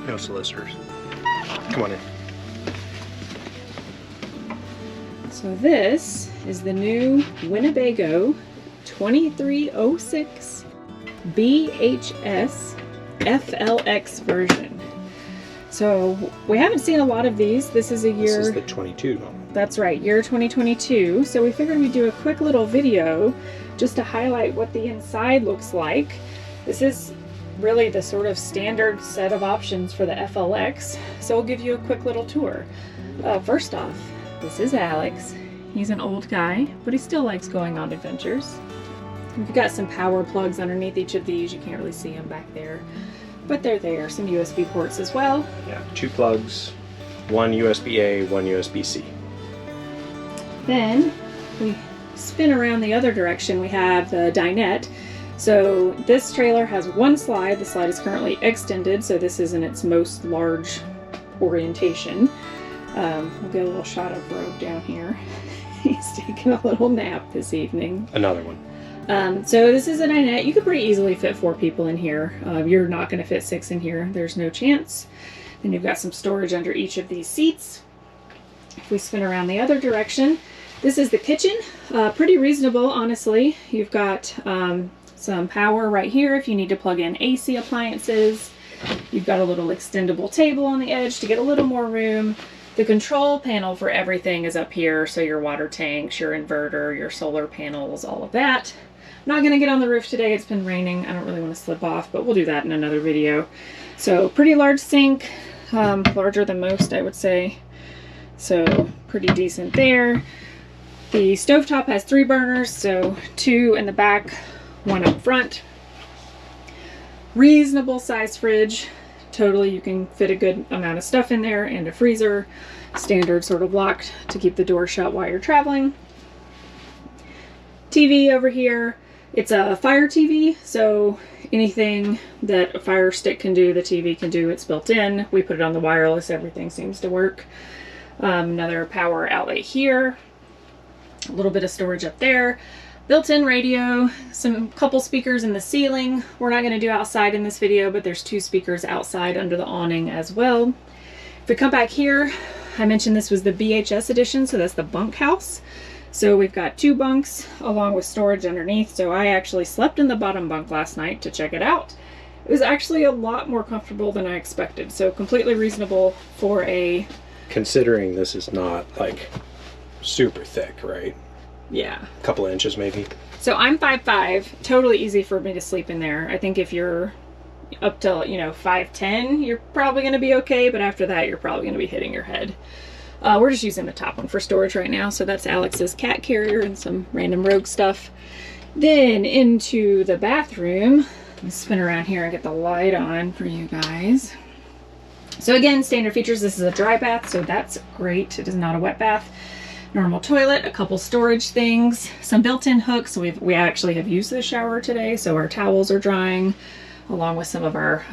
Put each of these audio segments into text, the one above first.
No solicitors. Come on in. So this is the new Winnebago 2306 BHS FLX version. So we haven't seen a lot of these. This is a year... This is the 22 model. That's right, year 2022. So we figured we'd do a quick little video just to highlight what the inside looks like. This is really the sort of standard set of options for the FLX. So we'll give you a quick little tour. First off, this is Alex. He's an old guy, but he still likes going on adventures. We've got some power plugs underneath each of these. You can't really see them back there, but they're there. Some USB ports as well. Yeah, 2 plugs, 1 USB-A, 1 USB-C. Then we spin around the other direction. We have the dinette. So this trailer has one slide. The slide is currently extended, so this is in its most large orientation. We'll get a little shot of Rogue down here. He's taking a little nap this evening. Another one. So this is a dinette. You could pretty easily fit 4 people in here. You're not going to fit 6 in here. There's no chance. Then you've got some storage under each of these seats. If we spin around the other direction, this is the kitchen. Pretty reasonable, honestly. You've got some power right here if you need to plug in AC appliances. You've got a little extendable table on the edge to get a little more room. The control panel for everything is up here, so your water tanks, your inverter, your solar panels, all of that. I'm not going to get on the roof today. It's been raining. I don't really want to slip off, but we'll do that in another video. So pretty large sink, larger than most, I would say. So pretty decent there. The stovetop has 3 burners, so 2 in the back, 1 up front. Reasonable size fridge. Totally, you can fit a good amount of stuff in there, and a freezer. Standard sort of locked to keep the door shut while you're traveling. TV over here. It's a Fire TV, so anything that a Fire Stick can do, the TV can do. It's built in. We put it on the wireless. Everything seems to work. Another power outlet here. A little bit of storage up there. Built-in radio, couple speakers in the ceiling. We're not going to do outside in this video, but there's 2 speakers outside under the awning as well. If we come back here, I mentioned this was the BHS edition, so that's the bunk house. So we've got 2 bunks along with storage underneath. So I actually slept in the bottom bunk last night to check it out. It was actually a lot more comfortable than I expected. So completely reasonable for a... Considering this is not like super thick, right? Yeah. A couple of inches maybe. So I'm 5'5", totally easy for me to sleep in there. I think if you're up to, 5'10", you're probably going to be okay, but after that, you're probably going to be hitting your head. We're just using the top one for storage right now, so that's Alex's cat carrier and some random Rogue stuff. Then into the bathroom. Let me spin around here and get the light on for you guys. So again, standard features. This is a dry bath, so that's great. It is not a wet bath. Normal toilet, a couple storage things, some built-in hooks. So we actually have used the shower today, so our towels are drying, along with some of our,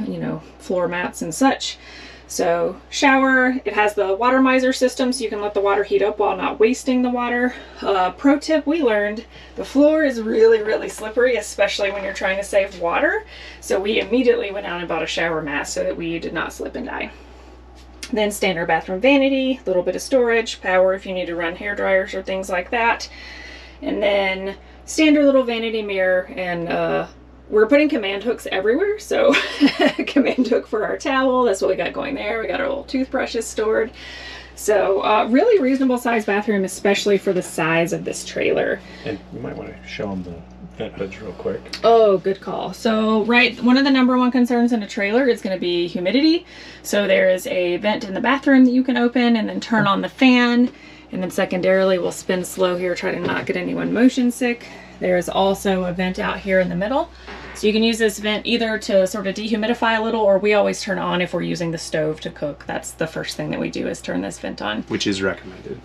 floor mats and such. So shower, it has the water miser system, so you can let the water heat up while not wasting the water. Pro tip we learned, the floor is really, really slippery, especially when you're trying to save water. So we immediately went out and bought a shower mat so that we did not slip and die. Then standard bathroom vanity, a little bit of storage, power if you need to run hair dryers or things like that. And then standard little vanity mirror, and we're putting command hooks everywhere. So command hook for our towel, that's what we got going there. We got our little toothbrushes stored. So really reasonable size bathroom, especially for the size of this trailer. And you might want to show them the vent hoods real quick. Oh, good call. So one of the #1 concerns in a trailer is going to be humidity. So there is a vent in the bathroom that you can open and then turn on the fan. And then secondarily, we'll spin slow here, try to not get anyone motion sick. There is also a vent out here in the middle. So you can use this vent either to sort of dehumidify a little, or we always turn on if we're using the stove to cook. That's the first thing that we do, is turn this vent on. Which is recommended.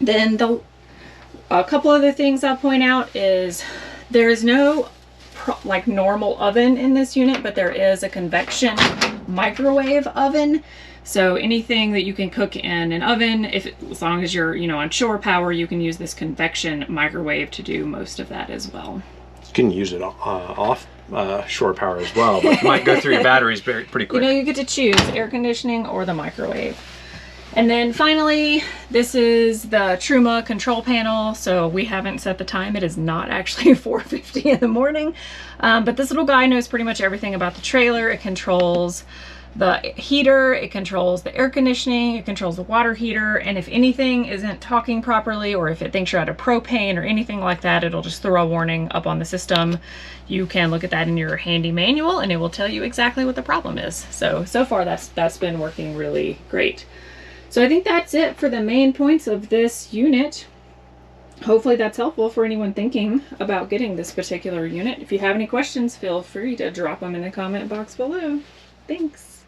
Then a couple other things I'll point out is there is no normal oven in this unit, but there is a convection microwave oven. So anything that you can cook in an oven, as long as you're on shore power, you can use this convection microwave to do most of that as well. You can use it off shore power as well, but might go through your batteries pretty quick. You know, you get to choose air conditioning or the microwave. And then finally, this is the Truma control panel. So we haven't set the time. It is not actually 4:50 in the morning. But this little guy knows pretty much everything about the trailer. It controls the heater, it controls the air conditioning, it controls the water heater, and if anything isn't talking properly, or if it thinks you're out of propane or anything like that, it'll just throw a warning up on the system. You can look at that in your handy manual and it will tell you exactly what the problem is. So far that's been working really great. So I think that's it for the main points of this unit. Hopefully that's helpful for anyone thinking about getting this particular unit. If you have any questions, feel free to drop them in the comment box below. Thanks.